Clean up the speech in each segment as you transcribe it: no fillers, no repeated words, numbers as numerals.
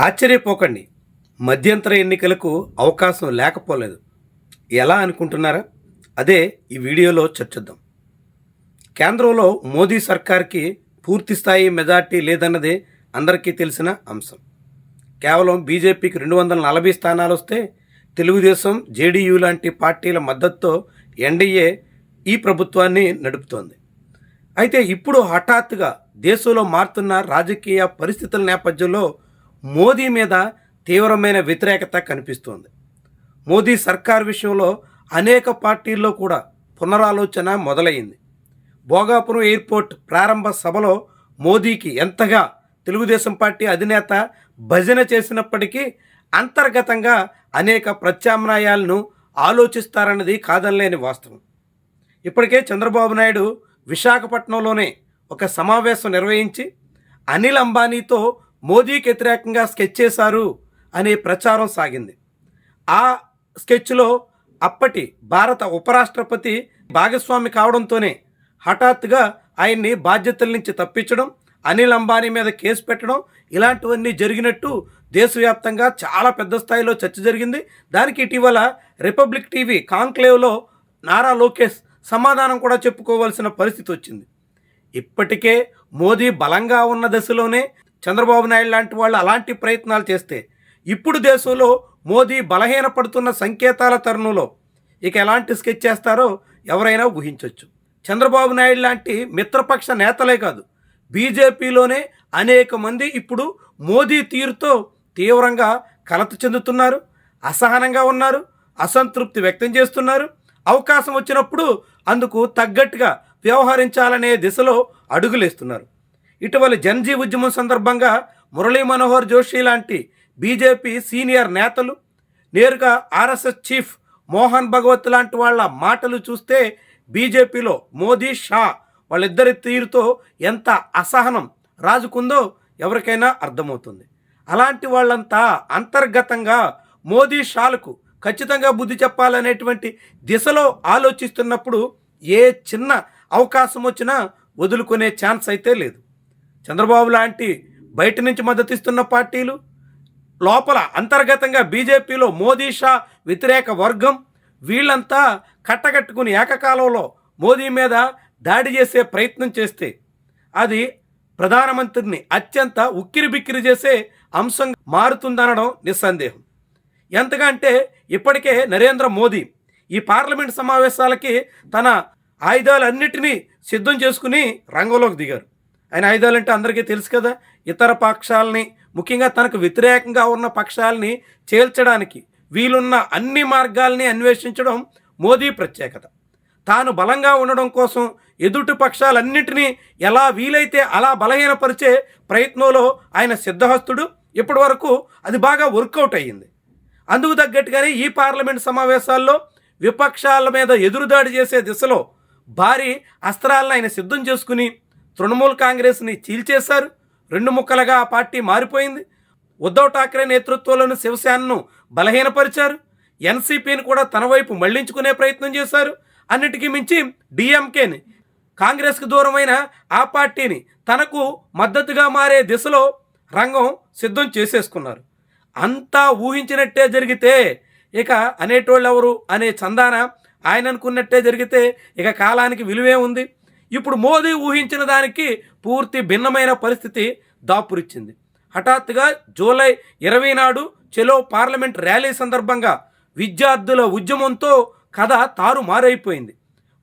ఆశ్చర్యపోకండి, మధ్యంతర ఎన్నికలకు అవకాశం లేకపోలేదు. ఎలా అనుకుంటున్నారా? అదే ఈ వీడియోలో చర్చిద్దాం. కేంద్రంలో మోదీ సర్కార్కి పూర్తి స్థాయి మెజార్టీ లేదన్నదే అందరికీ తెలిసిన అంశం. కేవలం బీజేపీకి 240 స్థానాలు వస్తే తెలుగుదేశం, జేడీయూ లాంటి పార్టీల మద్దతుతో ఎన్డీఏ ఈ ప్రభుత్వాన్ని నడుపుతోంది. అయితే ఇప్పుడు హఠాత్తుగా దేశంలో మారుతున్న రాజకీయ పరిస్థితుల నేపథ్యంలో మోదీ మీద తీవ్రమైన వ్యతిరేకత కనిపిస్తోంది. మోదీ సర్కార్ విషయంలో అనేక పార్టీల్లో కూడా పునరాలోచన మొదలైంది. భోగాపురం ఎయిర్పోర్ట్ ప్రారంభ సభలో మోదీకి ఎంతగా తెలుగుదేశం పార్టీ అధినేత భజన చేసినప్పటికీ అంతర్గతంగా అనేక ప్రత్యామ్నాయాలను ఆలోచిస్తారన్నది కాదనలేని వాస్తవం. ఇప్పటికే చంద్రబాబు నాయుడు విశాఖపట్నంలోనే ఒక సమావేశం నిర్వహించి అనిల్ అంబానీతో మోదీకి వ్యతిరేకంగా స్కెచ్ చేశారు అనే ప్రచారం సాగింది. ఆ స్కెచ్లో అప్పటి భారత ఉపరాష్ట్రపతి భాగస్వామి కావడంతోనే హఠాత్తుగా ఆయన్ని బాధ్యతల నుంచి తప్పించడం, అనిల్ అంబానీ మీద కేసు పెట్టడం, ఇలాంటివన్నీ జరిగినట్టు దేశవ్యాప్తంగా చాలా పెద్ద స్థాయిలో చర్చ జరిగింది. దానికి ఇటీవల రిపబ్లిక్ టీవీ కాంక్లేవ్లో నారా లోకేష్ సమాధానం కూడా చెప్పుకోవాల్సిన పరిస్థితి వచ్చింది. ఇప్పటికే మోదీ బలంగా ఉన్న దశలోనే చంద్రబాబు నాయుడు లాంటి వాళ్ళు అలాంటి ప్రయత్నాలు చేస్తే ఇప్పుడు దేశంలో మోదీ బలహీనపడుతున్న సంకేతాల తరుణంలో ఇక ఎలాంటి స్కెచ్ చేస్తారో ఎవరైనా ఊహించవచ్చు. చంద్రబాబు నాయుడు లాంటి మిత్రపక్ష నేతలే కాదు, బీజేపీలోనే అనేక మంది ఇప్పుడు మోదీ తీరుతో తీవ్రంగా కలత చెందుతున్నారు, అసహనంగా ఉన్నారు, అసంతృప్తి వ్యక్తం చేస్తున్నారు. అవకాశం వచ్చినప్పుడు అందుకు తగ్గట్టుగా వ్యవహరించాలనే దిశలో అడుగులేస్తున్నారు. ఇటీవల జన్జీ ఉద్యమం సందర్భంగా మురళీ మనోహర్ జోషి లాంటి బీజేపీ సీనియర్ నేతలు, నేరుగా ఆర్ఎస్ఎస్ చీఫ్ మోహన్ భగవత్ లాంటి వాళ్ళ మాటలు చూస్తే బీజేపీలో మోదీ, షా వాళ్ళిద్దరి తీరుతో ఎంత అసహనం రాజుకుందో ఎవరికైనా అర్థమవుతుంది. అలాంటి వాళ్ళంతా అంతర్గతంగా మోదీ, షాలకు ఖచ్చితంగా బుద్ధి చెప్పాలనేటువంటి దిశలో ఆలోచిస్తున్నప్పుడు ఏ చిన్న అవకాశం వచ్చినా వదులుకునే ఛాన్స్ అయితే లేదు. చంద్రబాబు లాంటి బయట నుంచి మద్దతిస్తున్న పార్టీలు, లోపల అంతర్గతంగా బీజేపీలో మోదీ, షా వ్యతిరేక వర్గం, వీళ్ళంతా కట్టకట్టుకుని ఏకకాలంలో మోదీ మీద దాడి చేసే ప్రయత్నం చేస్తే అది ప్రధానమంత్రిని అత్యంత ఉక్కిరిబిక్కిరి చేసే అంశంగా మారుతుందనడం నిస్సందేహం. ఎంతకంటే ఇప్పటికే నరేంద్ర మోదీ ఈ పార్లమెంట్ సమావేశాలకి తన ఆయుధాలన్నిటినీ సిద్ధం చేసుకుని రంగంలోకి దిగారు. ఆయన ఆయుధాలంటే అందరికీ తెలుసు కదా, ఇతర పక్షాలని, ముఖ్యంగా తనకు వ్యతిరేకంగా ఉన్న పక్షాలని చేల్చడానికి వీలున్న అన్ని మార్గాల్ని అన్వేషించడం మోదీ ప్రత్యేకత. తాను బలంగా ఉండడం కోసం ఎదుటి పక్షాలన్నింటినీ ఎలా వీలైతే అలా బలహీనపరిచే ప్రయత్నంలో ఆయన సిద్ధహస్తుడు. ఇప్పటి వరకు అది బాగా వర్కౌట్ అయ్యింది. అందుకు తగ్గట్టుగానే ఈ పార్లమెంట్ సమావేశాల్లో విపక్షాల మీద ఎదురుదాడి చేసే దిశలో భారీ అస్త్రాలను ఆయన సిద్ధం చేసుకుని తృణమూల్ కాంగ్రెస్ని చీల్చేశారు. 2 ముక్కలుగా ఆ పార్టీ మారిపోయింది. ఉద్ధవ్ ఠాక్రే నేతృత్వంలోని శివసేనను బలహీనపరిచారు. ఎన్సీపీని కూడా తన వైపు మళ్లించుకునే ప్రయత్నం చేశారు. అన్నిటికీ మించి డిఎంకేని, కాంగ్రెస్కు దూరమైన ఆ పార్టీని తనకు మద్దతుగా మారే దిశలో రంగం సిద్ధం చేసేసుకున్నారు. అంతా ఊహించినట్టే జరిగితే ఇక అనేటోళ్ళు ఎవరు అనే చందాన ఆయన అనుకున్నట్టే జరిగితే ఇక కాలానికి విలువే ఉంది. ఇప్పుడు మోదీ ఊహించిన దానికి పూర్తి భిన్నమైన పరిస్థితి దాపురిచ్చింది. హఠాత్తుగా జూలై 20 నాడు చెలో పార్లమెంట్ ర్యాలీ సందర్భంగా విద్యార్థుల ఉద్యమంతో కథ తారుమారైపోయింది.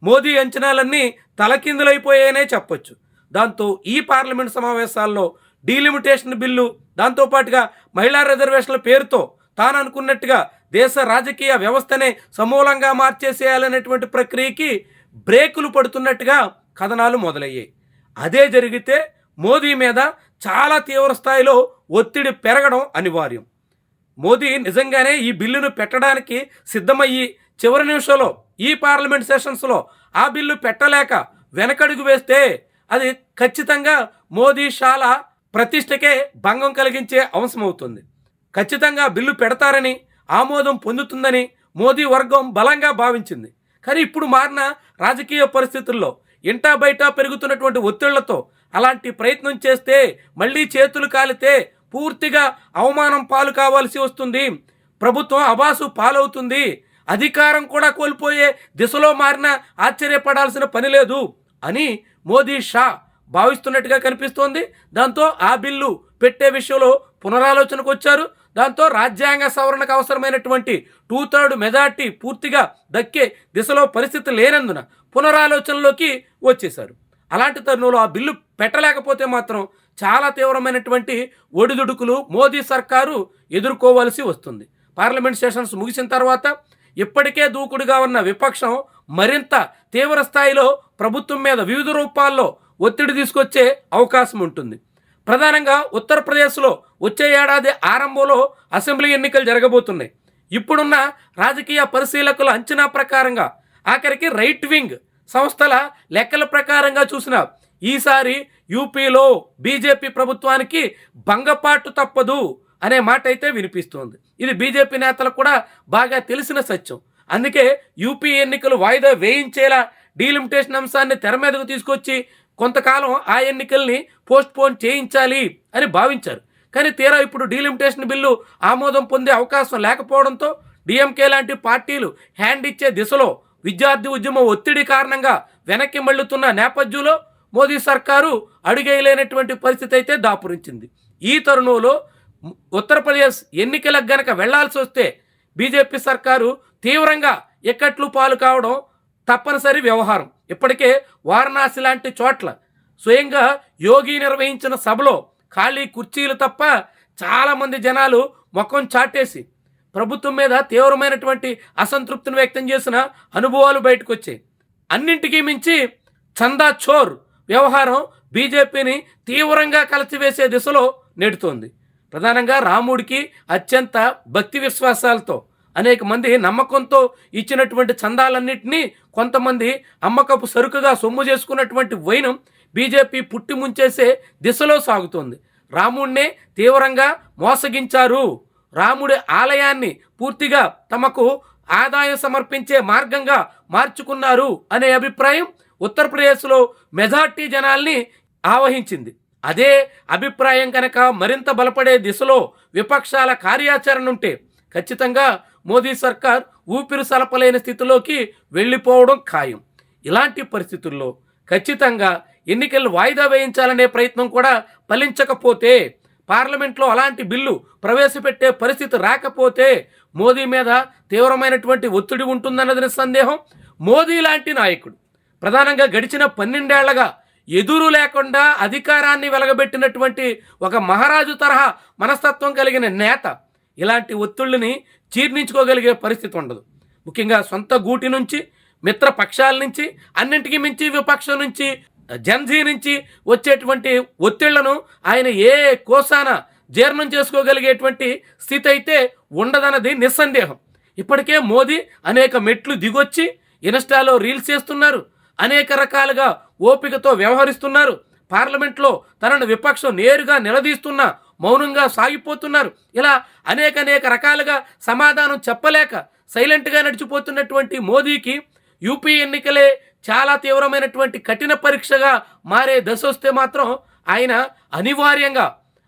మోదీ అంచనాలన్నీ తలకిందులైపోయాయనే చెప్పొచ్చు. దాంతో ఈ పార్లమెంట్ సమావేశాల్లో డీలిమిటేషన్ బిల్లు, దాంతోపాటుగా మహిళా రిజర్వేషన్ల పేరుతో తాను అనుకున్నట్టుగా దేశ రాజకీయ వ్యవస్థనే సమూలంగా మార్చేసేయాలనేటువంటి ప్రక్రియకి బ్రేకులు పడుతున్నట్టుగా కథనాలు మొదలయ్యాయి. అదే జరిగితే మోదీ మీద చాలా తీవ్ర స్థాయిలో ఒత్తిడి పెరగడం అనివార్యం. మోదీ నిజంగానే ఈ బిల్లును పెట్టడానికి సిద్ధమయ్యి చివరి నిమిషంలో ఈ పార్లమెంట్ సెషన్స్లో ఆ బిల్లు పెట్టలేక వెనకడుగు వేస్తే అది ఖచ్చితంగా మోదీ, షాల ప్రతిష్టకే భంగం కలిగించే అంశమవుతుంది. ఖచ్చితంగా బిల్లు పెడతారని, ఆమోదం పొందుతుందని మోదీ వర్గం బలంగా భావించింది. కానీ ఇప్పుడు మారిన రాజకీయ పరిస్థితుల్లో ఇంటా బయట పెరుగుతున్నటువంటి ఒత్తిళ్లతో అలాంటి ప్రయత్నం చేస్తే, మళ్ళీ చేతులు కాలితే పూర్తిగా అవమానం పాలు కావాల్సి వస్తుంది, ప్రభుత్వం అబాసు పాలవుతుంది, అధికారం కూడా కోల్పోయే దిశలో మారినా ఆశ్చర్యపడాల్సిన పని లేదు అని మోదీ షా భావిస్తున్నట్టుగా కనిపిస్తోంది. దాంతో ఆ బిల్లు పెట్టే విషయంలో పునరాలోచనకు వచ్చారు. దాంతో రాజ్యాంగ సవరణకు అవసరమైనటువంటి 2/3 మెజార్టీ పూర్తిగా దక్కే దిశలో పరిస్థితి లేనందున పునరాలోచనలోకి వచ్చేశారు. అలాంటి తరుణంలో ఆ బిల్లు పెట్టలేకపోతే మాత్రం చాలా తీవ్రమైనటువంటి ఒడిదుడుకులు మోదీ సర్కారు ఎదుర్కోవాల్సి వస్తుంది. పార్లమెంట్ సెషన్స్ ముగిసిన తర్వాత ఇప్పటికే దూకుడుగా ఉన్న విపక్షం మరింత తీవ్ర స్థాయిలో ప్రభుత్వం మీద వివిధ రూపాల్లో ఒత్తిడి తీసుకొచ్చే అవకాశం ఉంటుంది. ప్రధానంగా ఉత్తరప్రదేశ్లో వచ్చే ఏడాది ఆరంభంలో అసెంబ్లీ ఎన్నికలు జరగబోతున్నాయి. ఇప్పుడున్న రాజకీయ పరిశీలకుల అంచనా ప్రకారంగా ఆఖరికి రైట్ వింగ్ సంస్థల లెక్కల ప్రకారంగా చూసిన ఈసారి యూపీలో బీజేపీ ప్రభుత్వానికి భంగపాటు తప్పదు అనే మాట అయితే వినిపిస్తోంది. ఇది బీజేపీ నేతలకు కూడా బాగా తెలిసిన సత్యం. అందుకే యూపీ ఎన్నికలు వాయిదా వేయించేలా డీలిమిటేషన్ అంశాన్ని తెర మీదకు తీసుకొచ్చి కొంతకాలం ఆ ఎన్నికల్ని పోస్ట్పోన్ చేయించాలి అని భావించారు. కానీ తీరా ఇప్పుడు డీలిమిటేషన్ బిల్లు ఆమోదం పొందే అవకాశం లేకపోవడంతో డిఎంకే లాంటి పార్టీలు హ్యాండ్ ఇచ్చే దిశలో విద్యార్థి ఉద్యమం ఒత్తిడి కారణంగా వెనక్కి మళ్ళుతున్న నేపథ్యంలో మోదీ సర్కారు అడుగేయలేనటువంటి పరిస్థితి అయితే దాపురించింది. ఈ తరుణంలో ఉత్తరప్రదేశ్ ఎన్నికలకు గనక వెళ్లాల్సి వస్తే బీజేపీ సర్కారు తీవ్రంగా ఇక్కట్లు పాలు కావడం తప్పనిసరి వ్యవహారం. ఇప్పటికే వారణాసి లాంటి చోట్ల స్వయంగా యోగి నిర్వహించిన సభలో ఖాళీ కుర్చీలు తప్ప చాలామంది జనాలు ముఖం చాటేసి ప్రభుత్వం మీద తీవ్రమైనటువంటి అసంతృప్తిని వ్యక్తం చేసిన అనుభవాలు బయటకు వచ్చాయి. అన్నింటికీ మించి చందా చోర్ వ్యవహారం బీజేపీని తీవ్రంగా కలిసివేసే దిశలో నెడుతోంది. ప్రధానంగా రాముడికి అత్యంత భక్తి విశ్వాసాలతో అనేక మంది నమ్మకంతో ఇచ్చినటువంటి చందాలన్నింటినీ కొంతమంది అమ్మకపు సరుకుగా సొమ్ము చేసుకున్నటువంటి వైనం బీజేపీ పుట్టి ముంచేసే దిశలో సాగుతోంది. రాముడినే తీవ్రంగా మోసగించారు, రాముడి ఆలయాన్ని పూర్తిగా తమకు ఆదాయం సమర్పించే మార్గంగా మార్చుకున్నారు అనే అభిప్రాయం ఉత్తరప్రదేశ్లో మెజార్టీ జనాల్ని ఆవహించింది. అదే అభిప్రాయం కనుక మరింత బలపడే దిశలో విపక్షాల కార్యాచరణ ఉంటే ఖచ్చితంగా మోదీ సర్కార్ ఊపిరి సలపలేని స్థితిలోకి వెళ్ళిపోవడం ఖాయం. ఇలాంటి పరిస్థితుల్లో ఖచ్చితంగా ఎన్నికలు వాయిదా వేయించాలనే ప్రయత్నం కూడా ఫలించకపోతే, పార్లమెంట్లో అలాంటి బిల్లు ప్రవేశపెట్టే పరిస్థితి రాకపోతే మోదీ మీద తీవ్రమైనటువంటి ఒత్తిడి ఉంటుందన్నది నిస్సందేహం. మోదీ లాంటి నాయకుడు ప్రధానంగా గడిచిన 12 ఏళ్లగా ఎదురు లేకుండా అధికారాన్ని వెలగబెట్టినటువంటి ఒక మహారాజు తరహా మనస్తత్వం కలిగిన నేత ఇలాంటి ఒత్తిళ్ళని జీర్ణించుకోగలిగే పరిస్థితి ఉండదు. ముఖ్యంగా సొంత గూటి నుంచి, మిత్ర పక్షాల నుంచి, అన్నింటికీ మించి విపక్షం నుంచి, జన్జీ నుంచి వచ్చేటువంటి ఒత్తిళ్లను ఆయన ఏ కోసాన జీర్ణం చేసుకోగలిగేటువంటి స్థితి అయితే ఉండదన్నది నిస్సందేహం. ఇప్పటికే మోదీ అనేక మెట్లు దిగొచ్చి ఇన్స్టాలో రీల్స్ చేస్తున్నారు, అనేక రకాలుగా ఓపికతో వ్యవహరిస్తున్నారు. పార్లమెంట్లో తనను విపక్షం నేరుగా నిలదీస్తున్నా మౌనంగా సాగిపోతున్నారు. ఇలా అనేక రకాలుగా సమాధానం చెప్పలేక సైలెంట్గా నడిచిపోతున్నటువంటి మోదీకి యూపీ ఎన్నికలే చాలా తీవ్రమైనటువంటి కఠిన పరీక్షగా మారే దశ వస్తే మాత్రం ఆయన అనివార్యంగా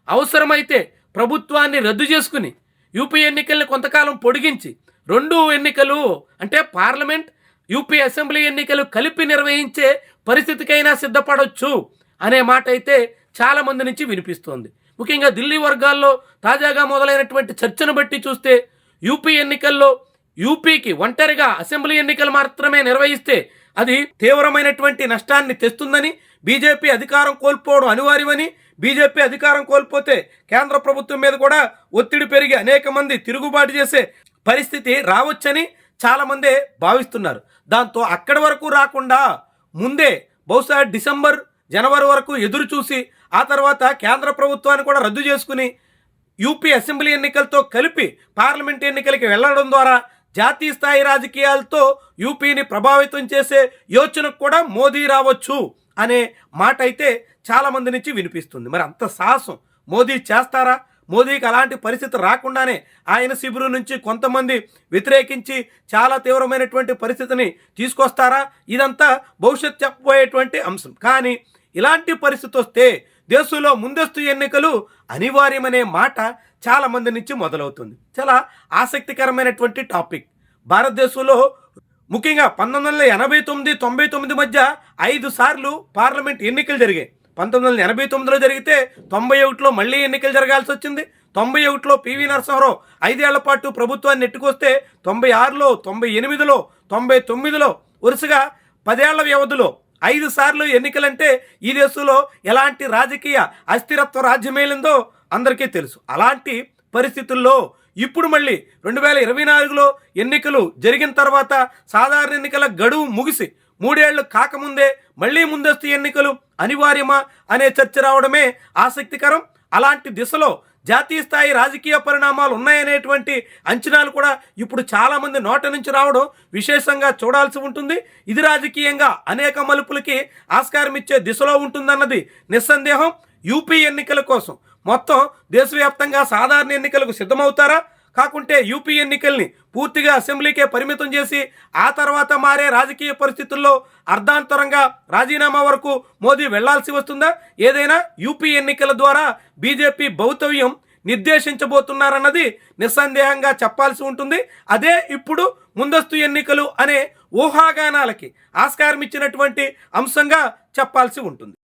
అవసరమైతే ప్రభుత్వాన్ని రద్దు చేసుకుని యూపీ ఎన్నికల్ని కొంతకాలం పొడిగించి 2 ఎన్నికలు అంటే పార్లమెంట్, యూపీ అసెంబ్లీ ఎన్నికలు కలిపి నిర్వహించే పరిస్థితికైనా సిద్ధపడవచ్చు అనే మాట అయితే చాలామంది నుంచి వినిపిస్తోంది. ముఖ్యంగా ఢిల్లీ వర్గాల్లో తాజాగా మొదలైనటువంటి చర్చను బట్టి చూస్తే యూపీ ఎన్నికల్లో యూపీకి ఒంటరిగా అసెంబ్లీ ఎన్నికలు మాత్రమే నిర్వహిస్తే అది తీవ్రమైనటువంటి నష్టాన్ని తెస్తుందని, బీజేపీ అధికారం కోల్పోవడం అనివార్యమని, బీజేపీ అధికారం కోల్పోతే కేంద్ర ప్రభుత్వం మీద కూడా ఒత్తిడి పెరిగి అనేక మంది తిరుగుబాటు చేసే పరిస్థితి రావచ్చని చాలామందే భావిస్తున్నారు. దాంతో అక్కడి వరకు రాకుండా ముందే బహుశా డిసెంబర్, జనవరి వరకు ఎదురు చూసి ఆ తర్వాత కేంద్ర ప్రభుత్వాన్ని కూడా రద్దు చేసుకుని యూపీ అసెంబ్లీ ఎన్నికలతో కలిపి పార్లమెంట్ ఎన్నికలకి వెళ్లడం ద్వారా జాతీయ స్థాయి రాజకీయాలతో యూపీని ప్రభావితం చేసే యోచనకు కూడా మోదీ రావచ్చు అనే మాట అయితే చాలామంది నుంచి వినిపిస్తుంది. మరి అంత సాహసం మోదీ చేస్తారా? మోదీకి అలాంటి పరిస్థితి రాకుండానే ఆయన శిబిరం నుంచి కొంతమంది వ్యతిరేకించి చాలా తీవ్రమైనటువంటి పరిస్థితిని తీసుకొస్తారా? ఇదంతా భవిష్యత్ చెప్పబోయేటువంటి అంశం. కానీ ఇలాంటి పరిస్థితి వస్తే దేశంలో ముందస్తు ఎన్నికలు అనివార్యమనే మాట చాలా మంది నుంచి మొదలవుతుంది. చాలా ఆసక్తికరమైనటువంటి టాపిక్. భారతదేశంలో ముఖ్యంగా 1989, 99 మధ్య 5 సార్లు పార్లమెంట్ ఎన్నికలు జరిగాయి. 1989లో జరిగితే 91లో మళ్ళీ ఎన్నికలు జరగాల్సి వచ్చింది. 91లో పివి నరసింహారావు 5 ఏళ్ల పాటు ప్రభుత్వాన్ని నెట్టుకొస్తే 96లో, 98లో, 99లో వరుసగా 10 ఏళ్ల వ్యవధిలో 5 సార్లు ఎన్నికలంటే ఈ దేశంలో ఎలాంటి రాజకీయ అస్థిరత్వ రాజ్యమేలిందో అందరికీ తెలుసు. అలాంటి పరిస్థితుల్లో ఇప్పుడు మళ్ళీ 2024లో ఎన్నికలు జరిగిన తర్వాత సాధారణ ఎన్నికల గడువు ముగిసి 3 ఏళ్లు కాకముందే మళ్ళీ ముందస్తు ఎన్నికలు అనివార్యమా అనే చర్చ రావడమే ఆసక్తికరం. అలాంటి దిశలో జాతీయ స్థాయి రాజకీయ పరిణామాలు ఉన్నాయనేటువంటి అంచనాలు కూడా ఇప్పుడు చాలామంది నోట నుంచి రావడం విశేషంగా చూడాల్సి ఉంటుంది. ఇది రాజకీయంగా అనేక మలుపులకి ఆస్కారం ఇచ్చే దిశలో ఉంటుందన్నది నిస్సందేహం. యూపీ ఎన్నికల కోసం మొత్తం దేశవ్యాప్తంగా సాధారణ ఎన్నికలకు సిద్ధమవుతారా, కాకుంటే యూపీ ఎన్నికల్ని పూర్తిగా అసెంబ్లీకే పరిమితం చేసి ఆ తర్వాత మారే రాజకీయ పరిస్థితుల్లో అర్ధాంతరంగా రాజీనామా వరకు మోదీ వెళ్లాల్సి వస్తుందా? ఏదైనా యూపీ ఎన్నికల ద్వారా బీజేపీ భవితవ్యం నిర్దేశించబోతున్నారన్నది నిస్సందేహంగా చెప్పాల్సి ఉంటుంది. అదే ఇప్పుడు ముందస్తు ఎన్నికలు అనే ఊహాగానాలకి ఆస్కారం ఇచ్చినటువంటి అంశంగా చెప్పాల్సి ఉంటుంది.